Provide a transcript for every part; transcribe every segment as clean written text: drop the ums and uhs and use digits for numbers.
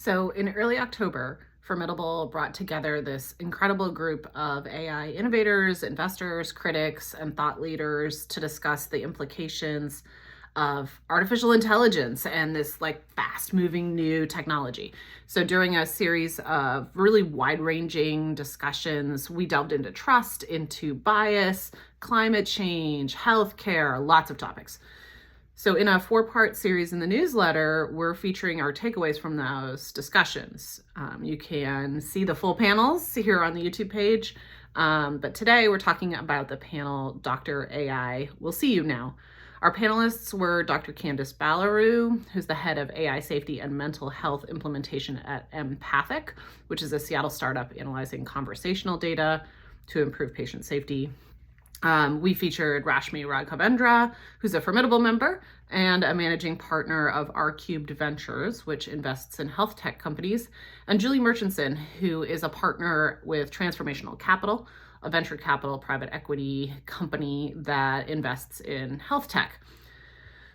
So in early October, Formidable brought together this incredible group of AI innovators, investors, critics, and thought leaders to discuss the implications of artificial intelligence and this fast moving new technology. So during a series of really wide ranging discussions, we delved into trust, into bias, climate change, healthcare, lots of topics. So in a 4-part series in the newsletter, we're featuring our takeaways from those discussions. You can see the full panels here on the YouTube page. But today we're talking about the panel, Dr. AI Will See You Now. Our panelists were Dr. Candice Ballaroo, who's the head of AI safety and mental health implementation at Empathic, which is a Seattle startup analyzing conversational data to improve patient safety. We featured Rashmi Raghavendra, who's a Formidable member and a managing partner of R-Cubed Ventures, which invests in health tech companies, and Julie Murchison, who is a partner with Transformational Capital, a venture capital private equity company that invests in health tech.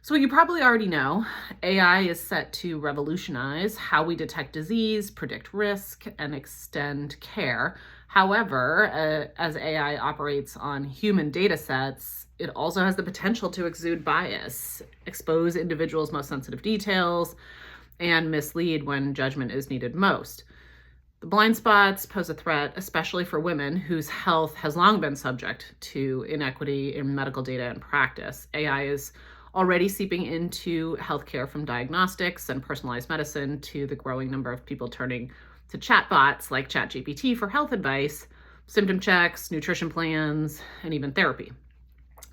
So you probably already know, AI is set to revolutionize how we detect disease, predict risk, and extend care. However, as AI operates on human data sets, it also has the potential to exude bias, expose individuals' most sensitive details, and mislead when judgment is needed most. The blind spots pose a threat, especially for women whose health has long been subject to inequity in medical data and practice. AI is already seeping into healthcare, from diagnostics and personalized medicine to the growing number of people turning to chatbots like ChatGPT for health advice, symptom checks, nutrition plans, and even therapy.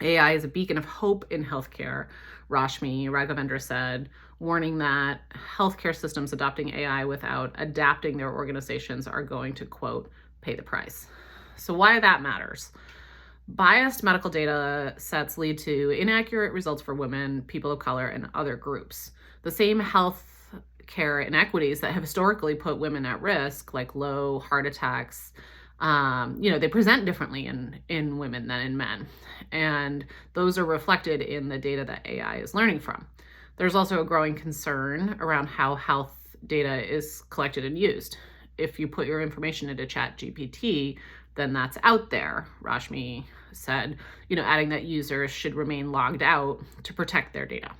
AI is a beacon of hope in healthcare, Rashmi Raghavendra said, warning that healthcare systems adopting AI without adapting their organizations are going to, quote, pay the price. So why that matters? Biased medical data sets lead to inaccurate results for women, people of color, and other groups. The same health care inequities that have historically put women at risk, like low heart attacks, they present differently in women than in men. And those are reflected in the data that AI is learning from. There's also a growing concern around how health data is collected and used. If you put your information into ChatGPT, then that's out there, Rashmi said, adding that users should remain logged out to protect their data.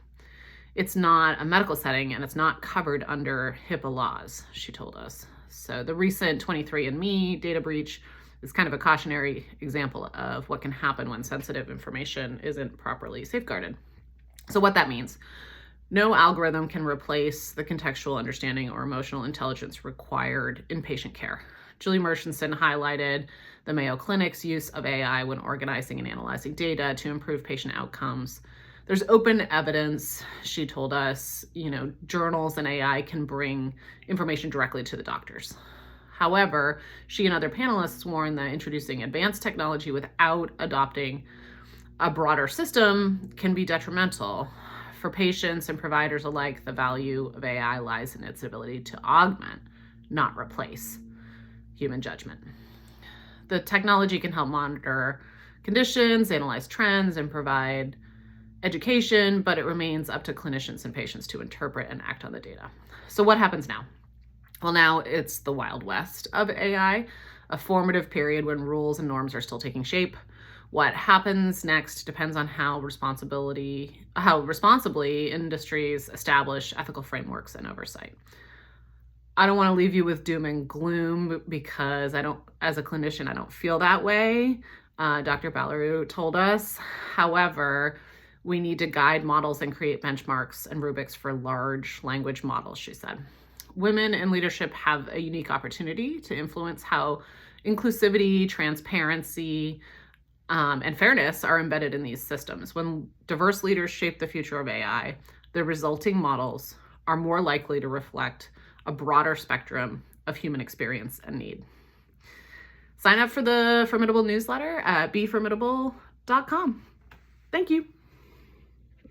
It's not a medical setting and it's not covered under HIPAA laws, she told us. So the recent 23andMe data breach is kind of a cautionary example of what can happen when sensitive information isn't properly safeguarded. So what that means: no algorithm can replace the contextual understanding or emotional intelligence required in patient care. Julie Murchison highlighted the Mayo Clinic's use of AI when organizing and analyzing data to improve patient outcomes. There's open evidence, she told us, journals and AI can bring information directly to the doctors. However, she and other panelists warned that introducing advanced technology without adopting a broader system can be detrimental. For patients and providers alike, the value of AI lies in its ability to augment, not replace, human judgment. The technology can help monitor conditions, analyze trends, and provide education, but it remains up to clinicians and patients to interpret and act on the data. So what happens now? Well, now it's the Wild West of AI, a formative period when rules and norms are still taking shape. What happens next depends on how responsibly industries establish ethical frameworks and oversight. I don't want to leave you with doom and gloom because as a clinician, I don't feel that way. Dr. Ballaroo told us. However, we need to guide models and create benchmarks and rubrics for large language models, she said. Women in leadership have a unique opportunity to influence how inclusivity, transparency, and fairness are embedded in these systems. When diverse leaders shape the future of AI, the resulting models are more likely to reflect a broader spectrum of human experience and need. Sign up for the Formidable newsletter at beformidable.com. Thank you.